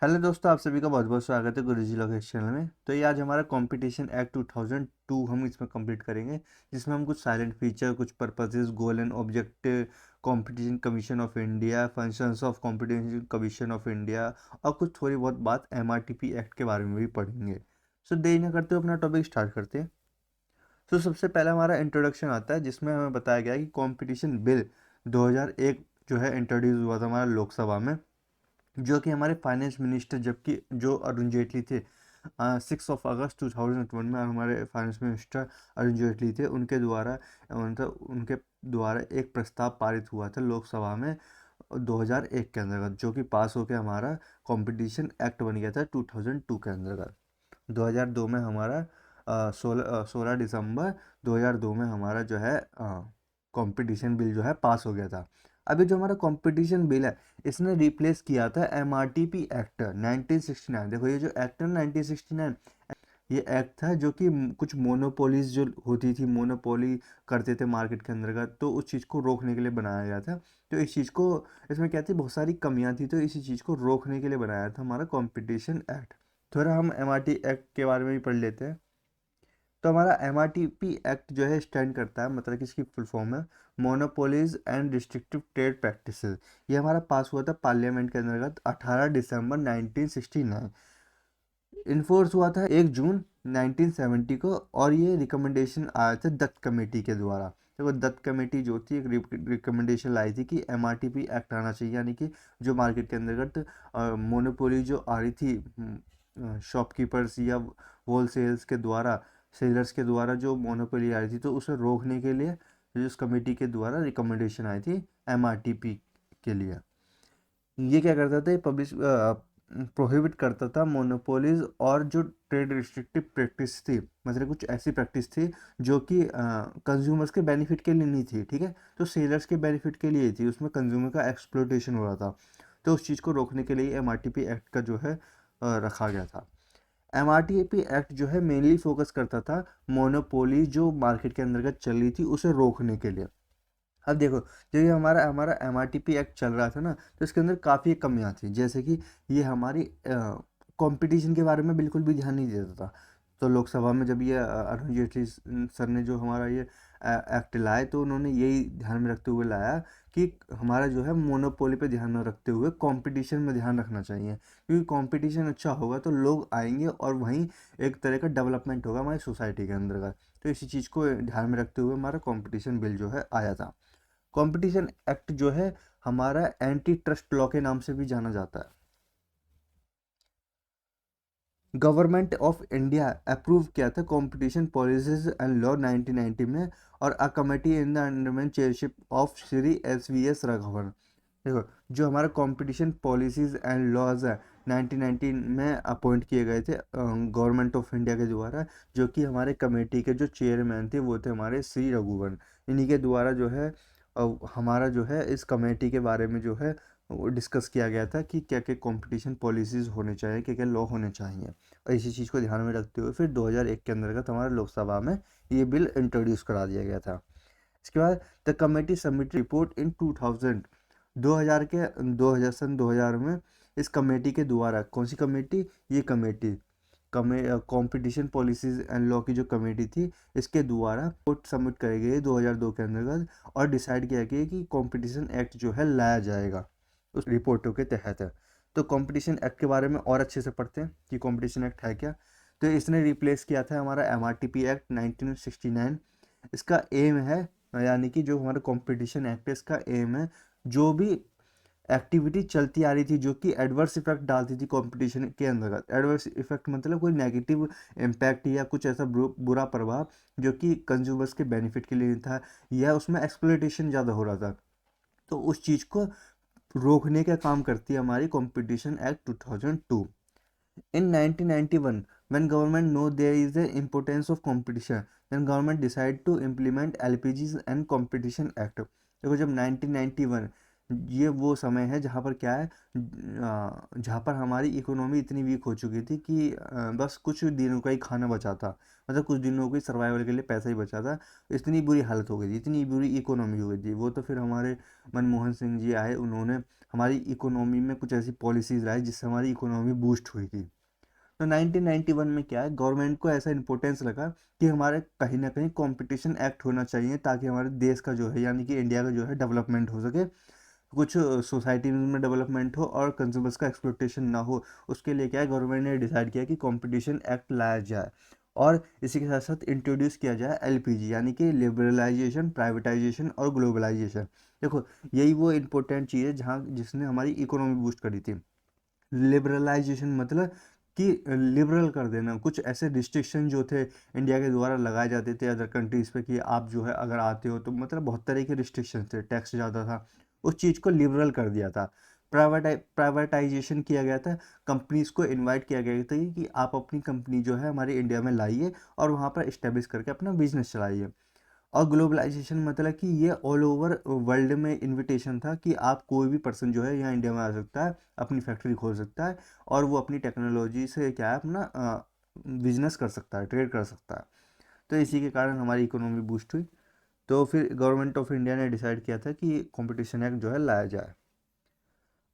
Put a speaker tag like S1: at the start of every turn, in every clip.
S1: Hello दोस्तों, आप सभी का बहुत बहुत स्वागत है गुरुजी लोकेश चैनल में। तो ये आज हमारा कंपटीशन एक्ट 2002 हम इसमें कंप्लीट करेंगे, जिसमें हम कुछ साइलेंट फीचर, कुछ purposes, goal and objective, competition commission of India, functions of competition commission of India और कुछ थोड़ी बहुत बात एमआरटीपी एक्ट के बारे में भी पढ़ेंगे। सो देरी न करते हुए अपना टॉपिक स्टार्ट करते हैं। तो सबसे पहला हमारा इंट्रोडक्शन आता है, जिसमें हमें बताया गया है कि कंपटीशन बिल 2001 जो है इंट्रोड्यूस हुआ था हमारा लोकसभा में, जो कि हमारे फाइनेंस मिनिस्टर जबकि जो अरुण जेटली थे, 6 अगस्त 2001 में हमारे फाइनेंस मिनिस्टर अरुण जेटली थे, उनके द्वारा मतलब उनके द्वारा एक प्रस्ताव पारित हुआ था लोकसभा में 2001 के अंतर्गत, जो कि पास होकर हमारा कंपटीशन एक्ट बन गया था 2002 के अंतर्गत। 2002 में हमारा 16 दिसंबर 2002 में हमारा जो है कंपटीशन बिल जो है पास हो गया था। अभी जो हमारा कंपटीशन बिल है, इसने रिप्लेस किया था एमआरटीपी एक्ट 1969। देखो ये जो एक्ट है 1969, ये एक्ट था जो कि कुछ मोनोपोलीज जो होती थी, मोनोपोली करते थे मार्केट के अंतर्गत, तो उस चीज़ को रोकने के लिए बनाया गया था। तो इस चीज़ को, इसमें क्या थी, बहुत सारी कमियां थी, तो इसी चीज़ को रोकने के लिए बनाया था हमारा कंपटीशन एक्ट। थोड़ा हम एमआरटी एक्ट के बारे में भी पढ़ लेते हैं। तो हमारा एमआरटीपी एक्ट जो है स्टैंड करता है, मतलब कि इसकी फुल फॉर्म है monopolies and restrictive trade practices. ये हमारा पास हुआ था पार्लियामेंट के अंतर्गत 18 दिसंबर 1969। इन्फोर्स हुआ था 1 जून 1970 को, और ये रिकमेंडेशन आया था दत्त कमेटी के द्वारा। देखो दत्त कमेटी जो थी, एक रिकमेंडेशन लाई थी कि एमआरटीपी एक्ट आना चाहिए, यानी कि जो मार्केट के अंतर्गत मोनोपोली जो आ रही थी शॉपकीपर्स या होलसेल्स के द्वारा, सेलर्स के द्वारा जो मोनोपोली आ रही थी, तो उसे रोकने के लिए इस कमेटी के द्वारा रिकमेंडेशन आई थी एमआरटीपी के लिए। ये क्या करता था, पब्लिश प्रोहिबिट करता था मोनोपोलीज और जो ट्रेड रिस्ट्रिक्टिव प्रैक्टिस थी, मतलब कुछ ऐसी प्रैक्टिस थी जो कि कंज्यूमर्स के बेनिफिट के लिए नहीं थी, ठीक है, तो सेलर्स के बेनिफिट के लिए थी, उसमें कंज्यूमर का एक्सप्लोटेशन हो रहा था। तो उस चीज़ को रोकने के लिए एमआरटीपी एक्ट का जो है रखा गया था। एमआरटीपी एक्ट जो है मेनली फोकस करता था मोनोपोली जो मार्केट के अंतर्गत चल रही थी उसे रोकने के लिए। अब देखो, जो ये हमारा हमारा एमआरटीपी एक्ट चल रहा था ना, तो इसके अंदर काफ़ी कमियां थी, जैसे कि ये हमारी कंपटीशन के बारे में बिल्कुल भी ध्यान नहीं देता था। तो लोकसभा में जब ये अरुण जेटली सर ने जो हमारा ये एक्ट लाए, तो उन्होंने यही ध्यान में रखते हुए लाया कि हमारा जो है मोनोपोली पे ध्यान न रखते हुए कंपटीशन में ध्यान रखना चाहिए, क्योंकि कंपटीशन अच्छा होगा तो लोग आएंगे और वहीं एक तरह का डेवलपमेंट होगा हमारी सोसाइटी के अंदर। तो इसी चीज़ को ध्यान में रखते हुए हमारा कंपटीशन बिल जो है आया था। कंपटीशन एक्ट जो है हमारा एंटी ट्रस्ट लॉ के नाम से भी जाना जाता है। गवर्नमेंट ऑफ इंडिया अप्रूव किया था कंपटीशन पॉलिसीज एंड लॉ 1990 में, और a committee in the under man chairship of Shri S Raghavan. देखो, जो हमारा कंपटीशन पॉलिसीज एंड लॉज है 1919 में अपॉइंट किए गए थे गवर्नमेंट ऑफ इंडिया के द्वारा, जो कि हमारे कमेटी के जो चेयरमैन थे वो थे हमारे श्री रघुवन। इन्हीं के द्वारा जो है हमारा जो है इस कमेटी के बारे में जो है वो डिस्कस किया गया था कि क्या क्या कंपटीशन पॉलिसीज़ होने चाहिए, क्या क्या लॉ होने चाहिए, और इसी चीज़ को ध्यान में रखते हुए फिर 2001 के अंतर्गत हमारे लोकसभा में ये बिल इंट्रोड्यूस करा दिया गया था। इसके बाद द कमेटी सबमिट रिपोर्ट इन 2000। 2000 के 2000 सन 2000 में इस कमेटी के द्वारा, कौन सी कमेटी, ये committee competition policies and law की जो कमेटी थी, इसके द्वारा रिपोर्ट सबमिट करी गई 2002 के अंतर्गत, और डिसाइड किया गया कि कंपटीशन एक्ट जो है लाया जाएगा उस रिपोर्टों के तहत। तो कंपटीशन एक्ट के बारे में और अच्छे से पढ़ते हैं कि कंपटीशन एक्ट है क्या। तो इसने रिप्लेस किया था हमारा एमआरटीपी एक्ट 1969। इसका एम है, यानी कि जो हमारा कंपटीशन एक्ट है, इसका एम है जो भी एक्टिविटी चलती आ रही थी जो कि एडवर्स इफेक्ट डालती थी कंपटीशन के अंतर्गत। एडवर्स इफेक्ट मतलब कोई नेगेटिव इम्पैक्ट या कुछ ऐसा बुरा प्रभाव जो कि कंज्यूमर्स के बेनिफिट के लिए था, या उसमें एक्सप्लॉयटेशन ज़्यादा हो रहा था, तो उस चीज़ को रोकने का काम करती है हमारी competition act 2002। In 1991, when government know there is a importance of competition, then government decide to implement LPGs and Competition Act। देखो, जब 1991 ये वो समय है जहाँ पर क्या है, जहाँ पर हमारी इकोनॉमी इतनी वीक हो चुकी थी कि बस कुछ दिनों का ही खाना बचा था, मतलब कुछ दिनों की सर्वाइवल के लिए पैसा ही बचा था। इतनी बुरी हालत हो गई थी, इतनी बुरी इकोनॉमी हो गई थी। वो तो फिर हमारे मनमोहन सिंह जी आए, उन्होंने हमारी इकोनॉमी में कुछ ऐसी पॉलिसीज़ लाई जिससे हमारी इकोनॉमी बूस्ट हुई थी। तो 1991 में क्या है, गवर्नमेंट को ऐसा इंपॉर्टेंस लगा कि हमारे कहीं ना कहीं कंपटीशन एक्ट होना चाहिए, ताकि हमारे देश का जो है, यानी कि इंडिया का जो है, डेवलपमेंट हो सके, कुछ सोसाइटी में डेवलपमेंट हो और कंज्यूमर्स का एक्सप्लॉयटेशन ना हो। उसके लिए क्या है, गवर्नमेंट ने डिसाइड किया कि कंपटीशन एक्ट लाया जाए, और इसी के साथ साथ इंट्रोड्यूस किया जाए एलपीजी, यानी कि लिबरलाइजेशन, प्राइवेटाइजेशन और ग्लोबलाइजेशन। देखो, यही वो इम्पोर्टेंट चीज़ है जहाँ जिसने हमारी इकोनॉमी बूस्ट करी थी। लिबरलाइजेशन मतलब कि लिबरल कर देना, कुछ ऐसे रिस्ट्रिक्शन जो थे इंडिया के द्वारा लगाए जाते थे अदर कंट्रीज़ पे, कि आप जो है अगर आते हो तो, मतलब बहुत तरह के रिस्ट्रिक्शन थे, टैक्स ज़्यादा था, उस चीज़ को लिबरल कर दिया था। प्राइवेटाइजेशन किया गया था, कंपनीज़ को इनवाइट किया गया था कि आप अपनी कंपनी जो है हमारे इंडिया में लाइए और वहाँ पर इस्टेब्लिश करके अपना बिजनेस चलाइए। और ग्लोबलाइजेशन मतलब कि ये ऑल ओवर वर्ल्ड में इनविटेशन था कि आप कोई भी पर्सन जो है यहाँ इंडिया में आ सकता है, अपनी फैक्ट्री खोल सकता है, और वो अपनी टेक्नोलॉजी से क्या है, अपना बिजनेस कर सकता है, ट्रेड कर सकता है। तो इसी के कारण हमारी इकोनॉमी बूस्ट हुई। तो फिर गवर्नमेंट ऑफ इंडिया ने डिसाइड किया था कि कंपटीशन एक्ट जो है लाया जाए।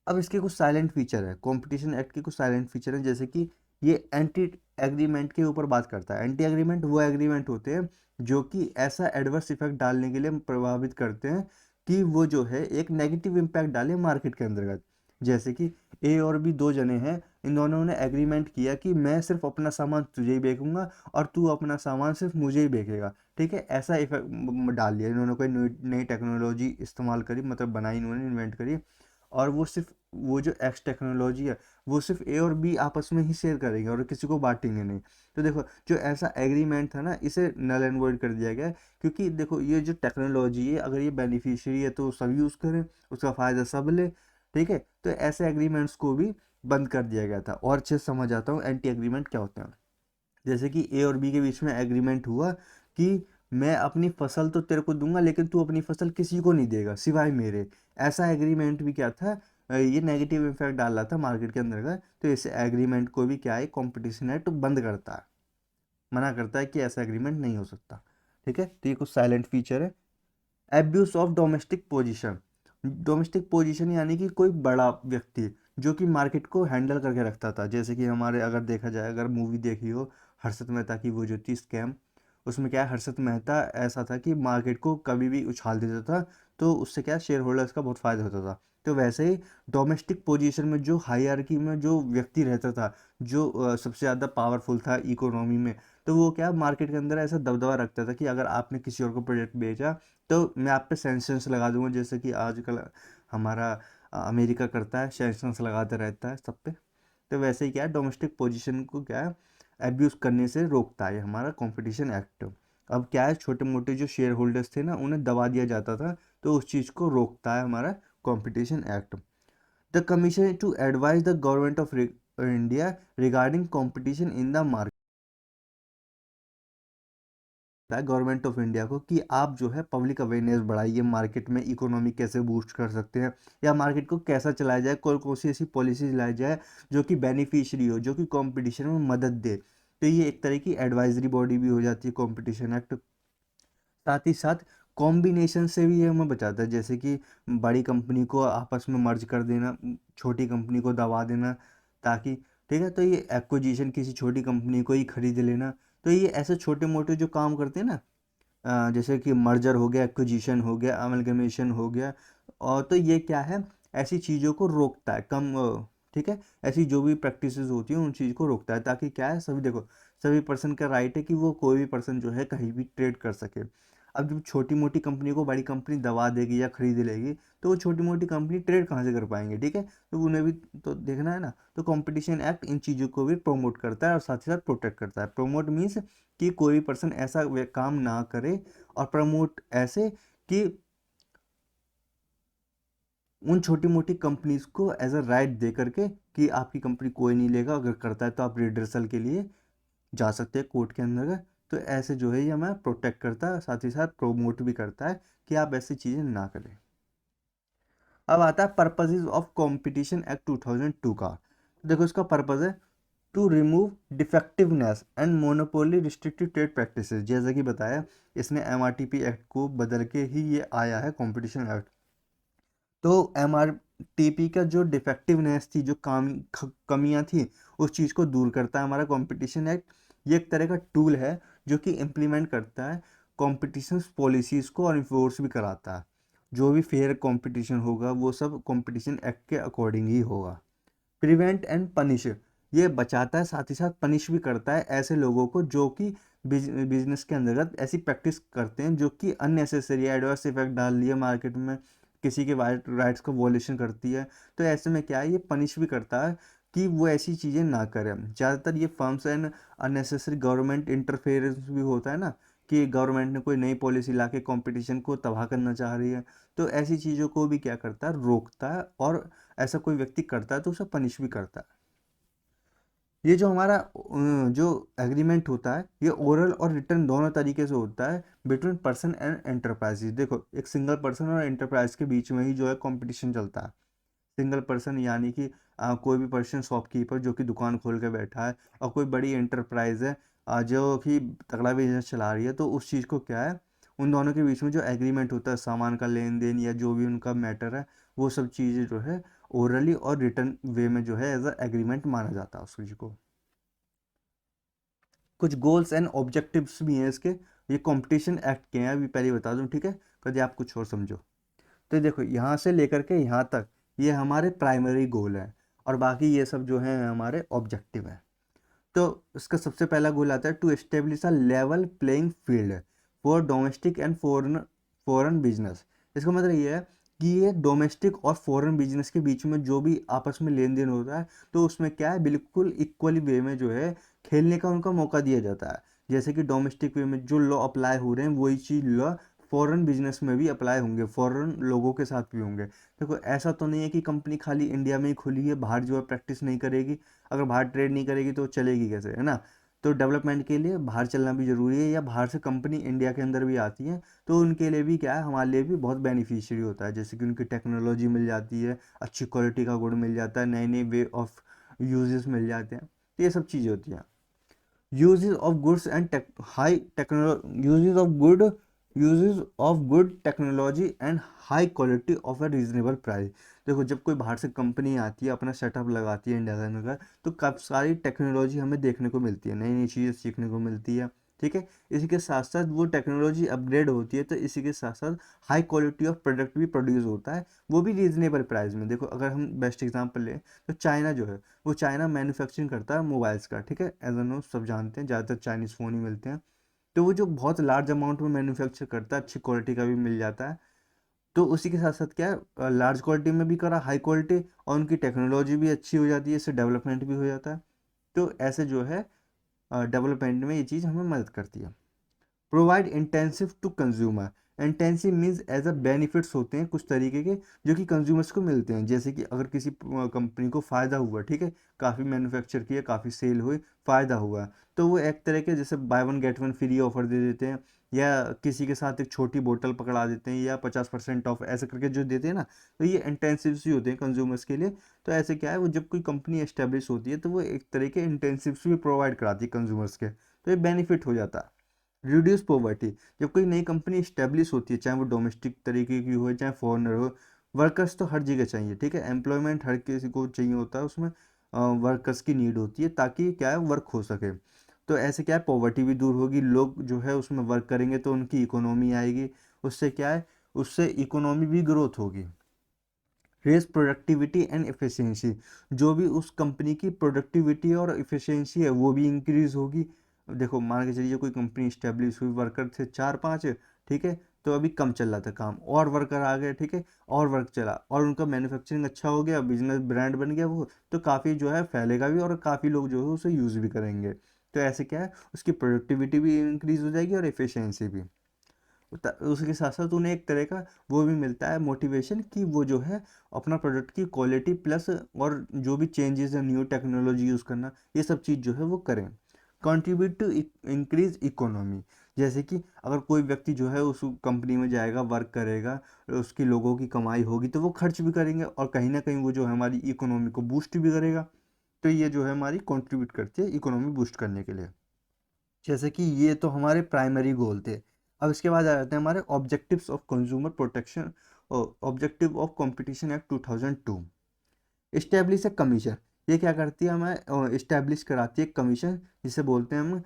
S1: अब इसके कुछ साइलेंट फीचर है, कंपटीशन एक्ट के कुछ साइलेंट फीचर हैं, जैसे कि ये एंटी एग्रीमेंट के ऊपर बात करता है। एंटी एग्रीमेंट वो एग्रीमेंट होते हैं जो कि ऐसा एडवर्स इफेक्ट डालने के लिए प्रभावित करते हैं कि वो जो है एक नेगेटिव इम्पैक्ट डाले मार्केट के अंतर्गत। जैसे कि ए और बी दो जने हैं, इन दोनों ने एग्रीमेंट किया कि मैं सिर्फ अपना सामान तुझे ही बेचूंगा और तू अपना सामान सिर्फ मुझे ही बेचेगा, ठीक है, ऐसा इफेक्ट डाल लिया इन्होंने। कोई नई टेक्नोलॉजी इस्तेमाल करी, मतलब बनाई इन्होंने, इन्वेंट करी, और वो सिर्फ वो जो एक्स टेक्नोलॉजी है वो सिर्फ ए और बी आपस में ही शेयर करेंगे और किसी को बांटेंगे नहीं। तो देखो, जो ऐसा एग्रीमेंट था ना, इसे नल एंड वॉइड कर दिया गया है, क्योंकि देखो ये जो टेक्नोलॉजी है, अगर ये बेनिफिशियरी है तो सब यूज़ करें, उसका फ़ायदा सब ले, ठीक है। तो ऐसे एग्रीमेंट्स को भी बंद कर दिया गया था। और अच्छे से समझ आता हूँ एंटी एग्रीमेंट क्या होते हैं। जैसे कि ए और बी के बीच में एग्रीमेंट हुआ कि मैं अपनी फसल तो तेरे को दूंगा, लेकिन तू अपनी फसल किसी को नहीं देगा सिवाय मेरे। ऐसा एग्रीमेंट भी क्या था, ये नेगेटिव इम्पैक्ट डाल रहा था मार्केट के अंदर का। तो इस एग्रीमेंट को भी क्या है, कंपटीशन एक्ट बंद करता है, मना करता है कि ऐसा एग्रीमेंट नहीं हो सकता, ठीक है। तो ये कुछ साइलेंट फीचर है। Abuse of domestic position. Domestic position यानी कि कोई बड़ा व्यक्ति जो कि मार्केट को हैंडल करके रखता था। जैसे कि हमारे, अगर देखा जाए, अगर मूवी देखी हो हर्षद मेहता की, वो जो थी स्कैम, उसमें क्या है, हर्षद मेहता ऐसा था कि मार्केट को कभी भी उछाल देता था, तो उससे क्या, शेयर होल्डर्स का बहुत फायदा होता था। तो वैसे ही डोमेस्टिक पोजीशन में जो हायरार्की में जो व्यक्ति रहता था, जो सबसे ज़्यादा पावरफुल था इकोनॉमी में, तो वो क्या, मार्केट के अंदर ऐसा दबदबा रखता था कि अगर आपने किसी और को प्रोडक्ट बेचा तो मैं आप पे सैंक्शंस लगा दूंगा, जैसे कि आजकल हमारा अमेरिका करता है, सैंक्शंस लगाते रहता है सब पे। तो वैसे ही क्या है, डोमेस्टिक पोजीशन को क्या है, एब्यूज़ करने से रोकता है हमारा कंपटीशन एक्ट। अब क्या है, छोटे मोटे जो शेयर होल्डर्स थे ना, उन्हें दबा दिया जाता था, तो उस चीज़ को रोकता है हमारा competition act. The commission to advise the government of India regarding competition in the market है गवर्नमेंट ऑफ इंडिया को कि आप जो है पब्लिक अवेयरनेस बढ़ाइए, मार्केट में इकोनॉमी कैसे बूस्ट कर सकते हैं, या मार्केट को कैसा चलाया जाए, कौन कौन सी ऐसी पॉलिसीज लाई जाए जो कि बेनिफिशियरी हो, जो कि कंपटीशन में मदद दे। तो ये एक तरह की एडवाइजरी बॉडी भी हो जाती है कंपटीशन एक्ट। साथ ही साथ कॉम्बिनेशन से भी ये हमें बचाता है, जैसे कि बड़ी कंपनी को आपस में मर्ज कर देना, छोटी कंपनी को दबा देना, ताकि, ठीक है, तो ये एक्विजिशन किसी छोटी कंपनी को ही खरीद लेना। तो ये ऐसे छोटे मोटे जो काम करते हैं ना, जैसे कि मर्जर हो गया, एक्विजिशन हो गया, अमलगमेशन हो गया, और तो ये क्या है, ऐसी चीज़ों को रोकता है, कम ठीक है, ऐसी जो भी प्रैक्टिसेस होती हैं उन चीज़ को रोकता है, ताकि क्या है, सभी देखो, सभी पर्सन का राइट है कि वो कोई भी पर्सन जो है कहीं भी ट्रेड कर सके। अब जब छोटी मोटी कंपनी को बड़ी कंपनी दबा देगी या खरीद लेगी, तो वो छोटी मोटी कंपनी ट्रेड कहाँ से कर पाएंगे, ठीक है। तो उन्हें भी तो देखना है ना। तो कंपटीशन एक्ट इन चीज़ों को भी प्रमोट करता है और साथ ही साथ प्रोटेक्ट करता है। प्रोमोट मीन्स कि कोई भी पर्सन ऐसा काम ना करे, और प्रमोट ऐसे कि उन छोटी मोटी कंपनीज को एज अ राइट दे करके कि आपकी कंपनी कोई नहीं लेगा, अगर करता है तो आप रिड्रेसल के लिए जा सकते हैं कोर्ट के अंदर। तो ऐसे जो है ये हमें प्रोटेक्ट करता है, साथ ही साथ प्रोमोट भी करता है कि आप ऐसी चीज़ें ना करें। अब आता है पर्पजेज ऑफ कंपटीशन एक्ट 2002 का। तो देखो इसका पर्पज है to remove defectiveness and monopoly restrictive trade practices. जैसा कि बताया, इसने एमआरटीपी एक्ट को बदल के ही ये आया है कंपटीशन एक्ट। तो एमआरटीपी का जो डिफेक्टिवनेस थी, जो कमियां थी, उस चीज़ को दूर करता है हमारा कंपटीशन एक्ट। ये एक तरह का टूल है जो कि इम्प्लीमेंट करता है कंपटीशन पॉलिसीज़ को और इन्फोर्स भी कराता है। जो भी फेयर कंपटीशन होगा वो सब कंपटीशन एक्ट के अकॉर्डिंग ही होगा। प्रिवेंट एंड पनिश, ये बचाता है, साथ ही साथ पनिश भी करता है ऐसे लोगों को जो कि बिजनेस के अंतर्गत ऐसी प्रैक्टिस करते हैं जो कि अननेसेसरी एडवर्स इफेक्ट डाल लिया मार्केट में, किसी के राइट्स को वॉल्यूशन करती है। तो ऐसे में क्या है, ये पनिश भी करता है कि वो ऐसी चीज़ें ना करें। ज़्यादातर ये firms and unnecessary government interference भी होता है ना, कि गवर्नमेंट ने कोई नई पॉलिसी ला के कॉम्पिटिशन को तबाह करना चाह रही है, तो ऐसी चीज़ों को भी क्या करता है, रोकता है। और ऐसा कोई व्यक्ति करता है तो उसे पनिश भी करता है। ये जो हमारा जो एग्रीमेंट होता है, ये ओरल और रिटर्न दोनों तरीके से होता है बिटवीन पर्सन एंड एंटरप्राइजेज। देखो, एक सिंगल पर्सन और एंटरप्राइज के बीच में ही जो है कंपटीशन चलता है। सिंगल पर्सन यानी कि कोई भी पर्सन शॉपकीपर जो कि दुकान खोल के बैठा है, और कोई बड़ी एंटरप्राइज है जो कि तगड़ा बिजनेस चला रही है, तो उस चीज़ को क्या है, उन दोनों के बीच में जो एग्रीमेंट होता है सामान का लेन देन या जो भी उनका मैटर है, वो सब चीज़ें जो है ओरली और रिटर्न वे में जो है एज अ एग्रीमेंट माना जाता है उस चीज़ को। कुछ गोल्स एंड ऑब्जेक्टिव्स भी हैं इसके, ये कंपटीशन एक्ट के हैं, अभी पहले बता दूं, ठीक है, कभी आप कुछ और समझो। तो देखो, यहाँ से लेकर के यहाँ तक ये हमारे प्राइमरी गोल हैं, और बाकी ये सब जो है हमारे ऑब्जेक्टिव हैं। तो इसका सबसे पहला गोल आता है to establish a level playing field for domestic and foreign business. इसका मतलब ये है कि ये डोमेस्टिक और फॉरेन बिजनेस के बीच में जो भी आपस में लेन देन होता है, तो उसमें क्या है, बिल्कुल इक्वली वे में जो है खेलने का उनका मौका दिया जाता है। जैसे कि डोमेस्टिक वे में जो लॉ अप्लाई हो रहे हैं, वही चीज़ लॉ फॉरेन बिजनेस में भी अप्लाई होंगे, फॉरेन लोगों के साथ भी होंगे। देखो, ऐसा तो नहीं है कि कंपनी खाली इंडिया में ही खुली है, बाहर जो है प्रैक्टिस नहीं करेगी। अगर बाहर ट्रेड नहीं करेगी तो चलेगी कैसे, है ना। तो डेवलपमेंट के लिए बाहर चलना भी ज़रूरी है, या बाहर से कंपनी इंडिया के अंदर भी आती है, तो उनके लिए भी क्या है, हमारे लिए भी बहुत बेनिफिशियरी होता है। जैसे कि उनकी टेक्नोलॉजी मिल जाती है, अच्छी क्वालिटी का गुड मिल जाता है, नए नए वे ऑफ यूजेस मिल जाते हैं, तो ये सब चीज़ें होती हैं। uses of goods and high technology, uses of good technology and high quality of a reasonable price। देखो, जब कोई बाहर से कंपनी आती है, अपना सेटअप लगाती है इंडिया के अंदर, तो काफ़ी सारी टेक्नोलॉजी हमें देखने को मिलती है, नई नई चीज़ें सीखने को मिलती है, ठीक है। इसी के साथ साथ वो टेक्नोलॉजी अपग्रेड होती है, तो इसी के साथ साथ हाई क्वालिटी ऑफ प्रोडक्ट भी प्रोड्यूस होता है, वो भी रीजनेबल प्राइस में। देखो, अगर हम बेस्ट एग्जांपल लें तो चाइना जो है, वो चाइना मैन्युफैक्चरिंग करता है मोबाइल्स का, ठीक है, एज अ नो सब जानते हैं, ज़्यादातर चाइनीज़ फ़ोन ही मिलते हैं। तो वो जो बहुत लार्ज अमाउंट में मैन्युफैक्चर करता है, अच्छी क्वालिटी का भी मिल जाता है। तो उसी के साथ साथ क्या है, लार्ज क्वालिटी में भी करा, हाई क्वालिटी, और उनकी टेक्नोलॉजी भी अच्छी हो जाती है, इससे डेवलपमेंट भी हो जाता है। तो ऐसे जो है डेवलपमेंट में ये चीज़ हमें मदद करती है। Provide intensive to consumer, intensive means as a benefits होते हैं कुछ तरीके के जो कि कंज्यूमर्स को मिलते हैं। जैसे कि अगर किसी कंपनी को फ़ायदा हुआ, ठीक है, काफ़ी मैन्युफैक्चर किया, काफ़ी सेल हुई, फ़ायदा हुआ, तो वो एक तरह के जैसे buy one get one free offer दे देते हैं, या किसी के साथ एक छोटी बोतल पकड़ा देते हैं, या 50% ऑफ ऐसे करके जो देते हैं ना, तो ये इंटेंसिव्स ही होते हैं कंज्यूमर्स के लिए। तो ऐसे क्या है, वो जब कोई कंपनी एस्टेब्लिश होती है तो वो एक तरह के इंटेंसिव्स भी प्रोवाइड कराती है कंज्यूमर्स के, तो ये बेनिफिट हो जाता है। रिड्यूस पॉवर्टी, जब कोई नई कंपनी इस्टेब्लिश होती है, चाहे वो डोमेस्टिक तरीके की हो चाहे फॉरेनर हो, वर्कर्स तो हर जगह चाहिए, ठीक है, एम्प्लॉयमेंट हर किसी को चाहिए होता है, उसमें वर्कर्स की नीड होती है ताकि क्या है, वर्क हो सके। तो ऐसे क्या है, पॉवर्टी भी दूर होगी, लोग जो है उसमें वर्क करेंगे तो उनकी इकोनॉमी आएगी, उससे क्या है, उससे इकोनॉमी भी ग्रोथ होगी। रेस प्रोडक्टिविटी एंड एफिशिएंसी, जो भी उस कंपनी की प्रोडक्टिविटी और एफिशिएंसी है वो भी इंक्रीज होगी। देखो, मान के चलिए कोई कंपनी इस्टेब्लिश हुई, वर्कर थे 4-5, ठीक है, तो अभी कम चल रहा था काम, और वर्कर आ गए, ठीक है, और वर्क चला, और उनका मैन्युफैक्चरिंग अच्छा हो गया, बिजनेस ब्रांड बन गया वो, तो काफ़ी जो है फैलेगा भी, और काफ़ी लोग जो है उसे यूज़ भी करेंगे। तो ऐसे क्या है, उसकी प्रोडक्टिविटी भी इंक्रीज हो जाएगी और एफिशिएंसी भी। उसके साथ साथ उन्हें एक तरह का वो भी मिलता है मोटिवेशन, कि वो जो है अपना प्रोडक्ट की क्वालिटी प्लस और जो भी चेंजेस है, न्यू टेक्नोलॉजी यूज़ करना, ये सब चीज़ जो है वो करें। कंट्रीब्यूट टू इंक्रीज इकोनॉमी, जैसे कि अगर कोई व्यक्ति जो है उस कंपनी में जाएगा, वर्क करेगा, उसकी लोगों की कमाई होगी तो वो खर्च भी करेंगे और कहीं ना कहीं वो जो है हमारी इकोनॉमी को बूस्ट भी करेगा। तो ये जो है हमारी कंट्रीब्यूट करती है इकोनॉमी बूस्ट करने के लिए। जैसे कि ये तो हमारे प्राइमरी गोल थे। अब इसके बाद आ जाते हैं हमारे objectives of consumer protection, objective of competition act 2002। Establish a commission, ये क्या करती है, हमें इस्टेब्लिश कराती है कमीशन, जिसे बोलते हैं हम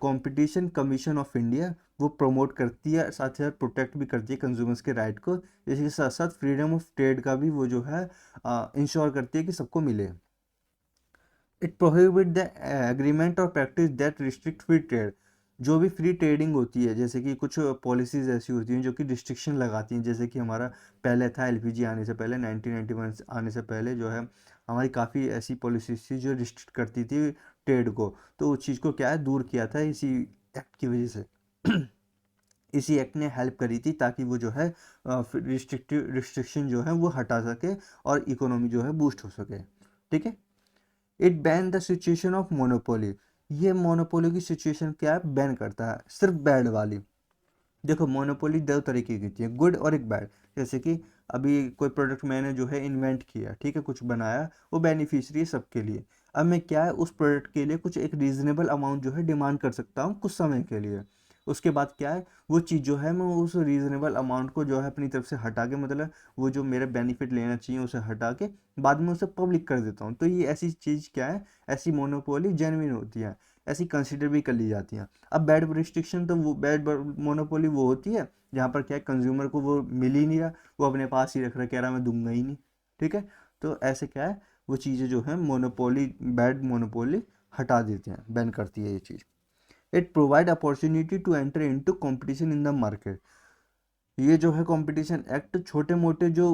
S1: कंपटीशन कमीशन ऑफ इंडिया। वो प्रमोट करती है, साथ ही साथ प्रोटेक्ट भी करती है कंज्यूमर्स के राइट को। इसके साथ साथ फ्रीडम ऑफ ट्रेड का भी वो जो है इंश्योर करती है कि सबको मिले। इट प्रोहिबिट द एग्रीमेंट और practice that restrict free trade, जो भी फ्री ट्रेडिंग होती है, जैसे कि कुछ पॉलिसीज़ ऐसी होती हैं जो कि रिस्ट्रिक्शन लगाती हैं, जैसे कि हमारा पहले था एलपीजी आने से पहले, 1991 आने से पहले जो है हमारी काफ़ी ऐसी पॉलिसीज थी जो रिस्ट्रिक्ट करती थी ट्रेड को। तो उस चीज़ को क्या है, दूर किया था इसी एक्ट की वजह से। इसी एक्ट ने हेल्प करी थी ताकि वो जो है रिस्ट्रिक्शन जो है वो हटा सके और इकोनॉमी जो है बूस्ट हो सके। ठीक है। It ban the situation of monopoly, ये मोनोपोली की सिचुएशन क्या है, बैन करता है, सिर्फ बैड वाली। देखो मोनोपोली दो तरीके की होती है, गुड और एक बैड। जैसे कि अभी कोई प्रोडक्ट मैंने जो है इन्वेंट किया, ठीक है, कुछ बनाया, वो बेनिफिशियरी है सबके लिए। अब मैं क्या है उस प्रोडक्ट के लिए कुछ एक रीजनेबल अमाउंट जो है डिमांड कर सकता हूँ कुछ समय के लिए। उसके बाद क्या है, वो चीज़ जो है मैं उस रीजनेबल अमाउंट को जो है अपनी तरफ से हटा के, मतलब वो जो मेरा बेनिफिट लेना चाहिए उसे हटा के बाद में उसे पब्लिक कर देता हूँ। तो ये ऐसी चीज़ क्या है, ऐसी मोनोपोली जेन्युइन होती है, ऐसी कंसिडर भी कर ली जाती हैं। अब बैड रिस्ट्रिक्शन तो वो बैड मोनोपोली वो होती है जहाँ पर क्या है कंज्यूमर को वो मिल ही नहीं रहा, वो अपने पास ही रख रहा, कह रहा मैं दूंगा ही नहीं। ठीक है। तो ऐसे क्या है, वो चीज़ें जो है मोनोपोली, बैड मोनोपोली हटा देते हैं, बैन करती है ये चीज़। It provide opportunity to enter into competition in the market, ये जो है कंपटीशन एक्ट छोटे मोटे जो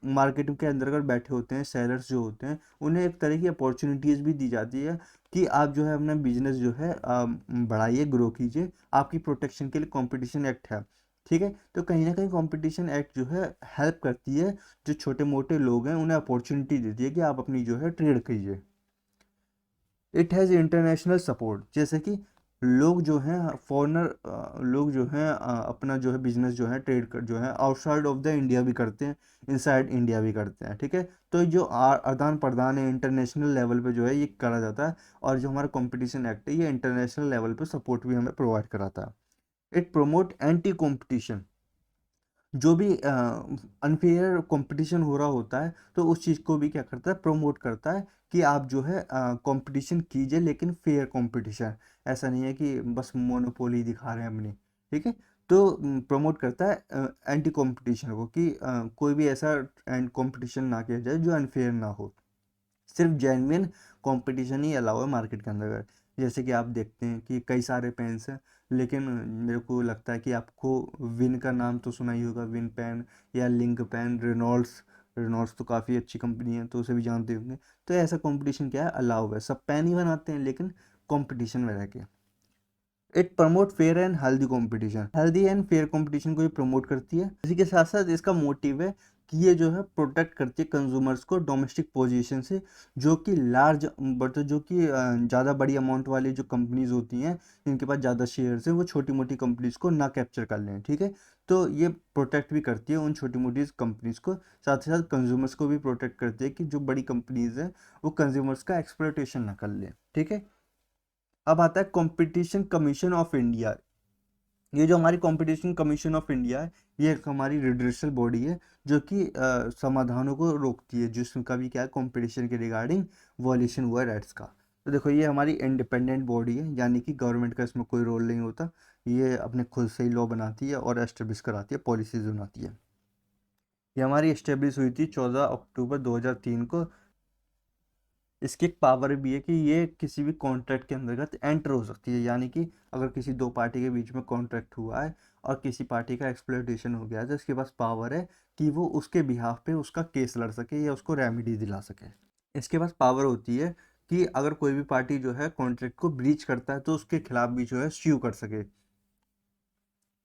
S1: मार्केट के अंतर्गत बैठे होते हैं सेलर्स जो होते हैं, उन्हें एक तरह की अपॉर्चुनिटीज़ भी दी जाती है कि आप जो है अपना बिजनेस जो है बढ़ाइए, ग्रो कीजिए, आपकी प्रोटेक्शन के लिए कंपटीशन एक्ट है। ठीक है। तो कहीं ना कहीं कंपटीशन एक्ट जो है हेल्प करती है, जो छोटे मोटे लोग हैं उन्हें अपॉर्चुनिटी देती है कि आप अपनी जो है ट्रेड कीजिए। इट हैज़ इंटरनेशनल सपोर्ट, जैसे कि लोग जो हैं फॉरेनर लोग जो हैं अपना जो है बिजनेस जो है ट्रेड कर जो है आउटसाइड ऑफ द इंडिया भी करते हैं, इनसाइड इंडिया भी करते हैं। ठीक है। तो जो आदान प्रदान है इंटरनेशनल लेवल पे जो है ये करा जाता है, और जो हमारा कंपटीशन एक्ट है ये इंटरनेशनल लेवल पे सपोर्ट भी हमें प्रोवाइड कराता है। इट प्रोमोट एंटी कॉम्पिटिशन, जो भी अनफेयर कंपटीशन हो रहा होता है तो उस चीज़ को भी क्या करता है, प्रमोट करता है कि आप जो है कंपटीशन कीजिए, लेकिन फेयर कंपटीशन। ऐसा नहीं है कि बस मोनोपोली दिखा रहे हैं अपनी। ठीक है। तो प्रमोट करता है एंटी कंपटीशन को कि कोई भी ऐसा कंपटीशन ना किया जाए जो अनफेयर ना हो, सिर्फ जेन्युइन कंपटीशन ही अलाउ है मार्केट के अंदर। जैसे कि आप देखते हैं कि कई सारे पेन्स हैं, लेकिन मेरे को लगता है कि आपको विन का नाम तो सुना ही होगा, विन पेन या लिंक पेन, रेनॉल्ड्स, रेनॉल्ड्स तो काफ़ी अच्छी कंपनी है तो उसे भी जानते होंगे। तो ऐसा कंपटीशन क्या है, अलाउ है, सब पेन ही बनाते हैं लेकिन कंपटीशन में रह के। It promote fair and healthy competition, healthy and fair competition को ये प्रमोट करती है। इसी के साथ साथ इसका मोटिव है कि ये जो है प्रोटेक्ट करती है कंज्यूमर्स को डोमेस्टिक पोजीशन से, जो कि लार्ज बट जो कि ज़्यादा बड़ी अमाउंट वाली जो कंपनीज होती हैं जिनके पास ज़्यादा शेयर्स हैं वो छोटी मोटी कंपनीज को ना कैप्चर कर लें। ठीक है। तो ये प्रोटेक्ट भी करती है उन छोटी मोटी कंपनीज को, साथ ही साथ कंज्यूमर्स को भी प्रोटेक्ट करती है कि जो बड़ी कंपनीज हैं वो कंज्यूमर्स का एक्सप्लॉयटेशन ना कर लें। ठीक है। अब आता है कंपटीशन कमीशन ऑफ इंडिया। ये जो हमारी कंपटीशन कमीशन ऑफ इंडिया है, ये एक हमारी रिड्रेसल बॉडी है जो कि समाधानों को रोकती है जिसका भी क्या है कंपटीशन के रिगार्डिंग वॉल्यूशन हुआ राइट्स का। तो देखो ये हमारी इंडिपेंडेंट बॉडी है, यानी कि गवर्नमेंट का इसमें कोई रोल नहीं होता, ये अपने खुद से ही लॉ बनाती है और एस्टेब्लिश कराती है, पॉलिसीज बनाती है। ये हमारी एस्टेब्लिश हुई थी 14 अक्टूबर 2003 को। इसकी एक पावर भी है कि ये किसी भी कॉन्ट्रैक्ट के अंतर्गत एंटर हो सकती है, यानी कि अगर किसी दो पार्टी के बीच में कॉन्ट्रैक्ट हुआ है और किसी पार्टी का एक्सप्लॉयटेशन हो गया है तो इसके पास पावर है कि वो उसके बिहाफ पे उसका केस लड़ सके या उसको रेमेडी दिला सके। इसके पास पावर होती है कि अगर कोई भी पार्टी जो है कॉन्ट्रैक्ट को ब्रीच करता है तो उसके खिलाफ भी जो है स्यू कर सके।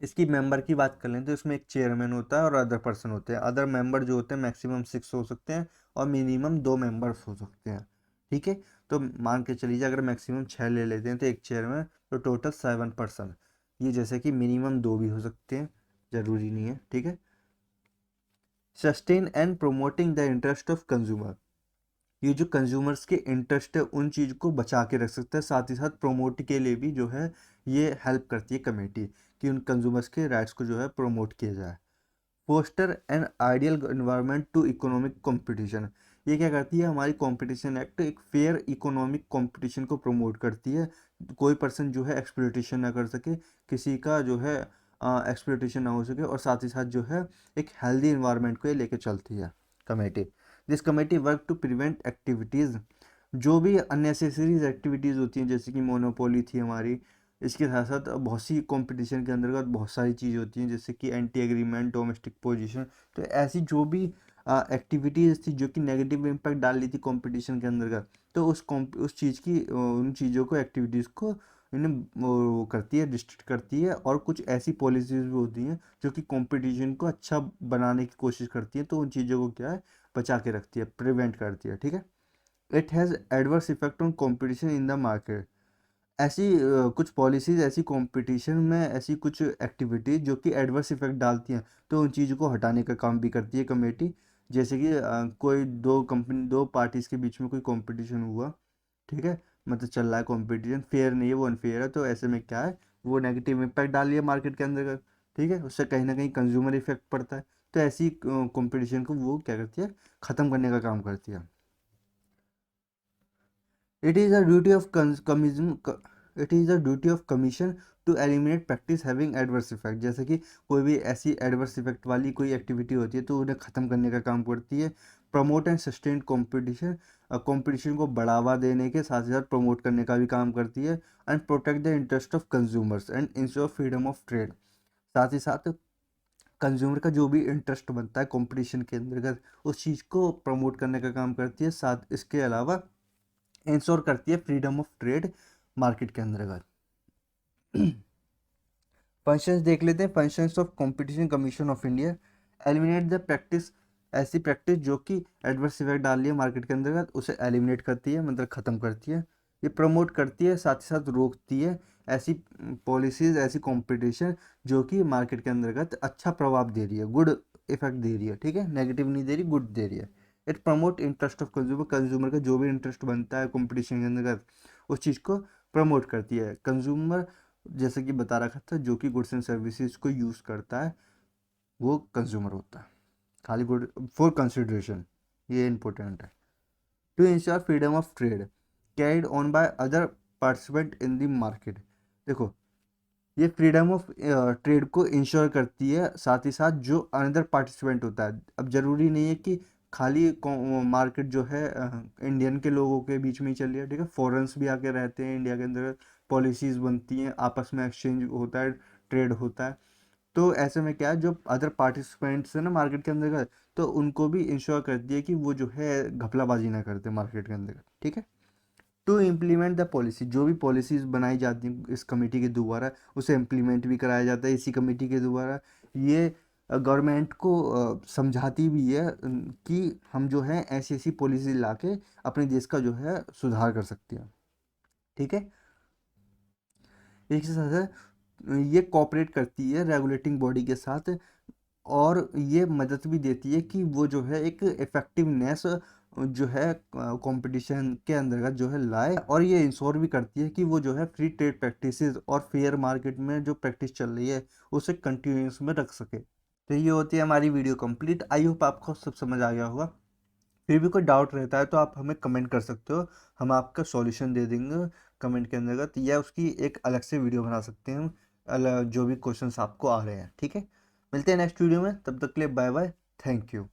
S1: इसकी मेंबर की बात कर लें तो इसमें एक चेयरमैन होता है और अदर पर्सन होते हैं। अदर मेंबर जो होते हैं मैक्सिमम 6 हो सकते हैं और मिनिमम 2 मेंबर्स हो सकते हैं। ठीक है। तो मान के चलिए अगर मैक्सिमम 6 ले लेते हैं तो एक चेयरमैन, तो टोटल 7 पर्सन। ये जैसे कि मिनिमम 2 भी हो सकते हैं, ज़रूरी नहीं है, ठीक है। Sustain and promoting the interest of consumer, ये जो कंज्यूमर्स के इंटरेस्ट है उन चीज़ को बचा के रख सकता है, साथ ही साथ प्रोमोट के लिए भी जो है ये हेल्प करती है कमेटी कि उन कंज्यूमर्स के राइट्स को जो है प्रोमोट किया जाए। Foster an ideal environment to economic competition, ये क्या करती है, हमारी कंपटीशन एक्ट एक फेयर इकोनॉमिक कंपटीशन को प्रमोट करती है, कोई पर्सन जो है एक्सप्लॉइटेशन ना कर सके, किसी का जो है एक्सप्लॉइटेशन ना हो सके, और साथ ही साथ जो है एक हेल्दी इन्वायरमेंट को ये लेके चलती है committee. This committee work to prevent activities, जो भी अननेसेसरीज एक्टिविटीज़ होती हैं जैसे कि मोनोपोली थी हमारी, इसके साथ साथ बहुत सी कंपटीशन के अंतर्गत बहुत सारी चीज़ होती हैं जैसे कि एंटी एग्रीमेंट, डोमेस्टिक पोजीशन, तो ऐसी जो भी एक्टिविटीज़ थी जो कि नेगेटिव इम्पैक्ट डाल रही थी कंपटीशन के अंतर्गत, तो उस चीज़ की उन चीज़ों को एक्टिविटीज़ को इन्हें वो करती है, डिस्ट्रिक्ट करती है, और कुछ ऐसी पॉलिसीज़ भी होती हैं जो कि कंपटीशन को अच्छा बनाने की कोशिश करती हैं, तो उन चीज़ों को क्या है, बचा के रखती है, प्रिवेंट करती है, ठीक है। It has adverse effect on competition in the market, ऐसी कुछ पॉलिसीज़, ऐसी कंपटीशन में ऐसी कुछ एक्टिविटीज़ जो कि एडवर्स इफेक्ट डालती हैं, तो उन चीज़ों को हटाने का काम भी करती है कमेटी। जैसे कि कोई दो पार्टीज़ के बीच में कोई कंपटीशन हुआ, ठीक है, मतलब चल रहा है कंपटीशन, फेयर नहीं है, वो अनफेयर है, तो ऐसे में क्या है, वो नेगेटिव इम्पैक्ट डाल रही है मार्केट के अंदर, ठीक है, उससे कहीं ना कहीं कंज्यूमर इफेक्ट पड़ता है, तो ऐसी कंपटीशन को वो क्या करती है, ख़त्म करने का काम करती है। It is a duty of it is a duty of commission to eliminate practice having adverse effect, जैसे कि कोई भी ऐसी adverse effect वाली कोई एक्टिविटी होती है तो उन्हें ख़त्म करने का काम करती है। Promote and sustain competition, competition को बढ़ावा देने के साथ ही साथ प्रमोट करने का भी काम करती है। And protect the interest of consumers and ensure freedom of trade, साथ ही साथ कंज्यूमर का जो भी इंटरेस्ट बनता है कंपटीशन के अंतर्गत उस चीज़ को प्रमोट करने का काम करती है, साथ इसके अलावा इंश्योर करती है फ्रीडम ऑफ ट्रेड मार्केट के अंतर्गत। फंक्शंस देख लेते हैं। Functions of competition commission of India, eliminate the practice, ऐसी प्रैक्टिस जो कि एडवर्स इफेक्ट डाल रही है मार्केट के अंतर्गत उसे एलिमिनेट करती है, मतलब ख़त्म करती है। ये प्रमोट करती है, साथ ही साथ रोकती है ऐसी पॉलिसीज़, ऐसी कंपटीशन जो कि मार्केट के अंतर्गत अच्छा प्रभाव दे रही है, गुड इफेक्ट दे रही है, ठीक है, नेगेटिव नहीं दे रही, गुड दे रही है। It promote interest of consumer, consumer का जो भी इंटरेस्ट बनता है कंपटीशन के अंतर्गत उस चीज़ को प्रमोट करती है। कंज्यूमर जैसे कि बता रखा था जो कि गुड्स एंड सर्विसेज को यूज़ करता है वो कंज्यूमर होता है, खाली गुड फॉर कंसिडरेशन, ये इंपॉर्टेंट है। To ensure freedom of trade carried on by other participant in the market, देखो ये फ्रीडम ऑफ ट्रेड को इंश्योर करती है, साथ ही साथ जो अनदर पार्टिसिपेंट होता है, अब ज़रूरी नहीं है कि खाली मार्केट जो है इंडियन के लोगों के बीच में ही चल रही है, ठीक है, फॉरेन्स भी आके रहते हैं इंडिया के अंदर, पॉलिसीज़ बनती हैं, आपस में एक्सचेंज होता है, ट्रेड होता है, तो ऐसे में क्या है, जो अदर पार्टिसिपेंट्स हैं ना मार्केट के अंदर, तो उनको भी इंश्योर करती है कि वो जो है घपलाबाजी ना करते मार्केट के अंदर, ठीक है। टू इम्प्लीमेंट द पॉलिसी, जो भी पॉलिसीज़ बनाई जाती हैं इस कमेटी के द्वारा उसे इम्प्लीमेंट भी कराया जाता है इसी कमेटी के द्वारा। ये गवर्नमेंट को समझाती भी है कि हम जो है ऐसी ऐसी पॉलिसी ला के अपने देश का जो है सुधार कर सकते हैं, ठीक है। एक साथ ये कोऑपरेट करती है रेगुलेटिंग बॉडी के साथ, और ये मदद भी देती है कि वो जो है एक इफ़ेक्टिवनेस जो है कंपटीशन के अंतर्गत जो है लाए, और ये इंश्योर भी करती है कि वो जो है फ्री ट्रेड प्रैक्टिसेस और फेयर मार्केट में जो प्रैक्टिस चल रही है उसे कंटिन्यूस में रख सके। तो ये होती है हमारी वीडियो कंप्लीट। आई होप आपको सब समझ आ गया होगा। फिर भी कोई डाउट रहता है तो आप हमें कमेंट कर सकते हो, हम आपका सॉल्यूशन दे देंगे कमेंट के अंतर्गत, या उसकी एक अलग से वीडियो बना सकते हैं हम, अलग जो भी क्वेश्चंस आपको आ रहे हैं, ठीक है। मिलते हैं नेक्स्ट वीडियो में, तब तक के लिए बाय बाय, थैंक यू।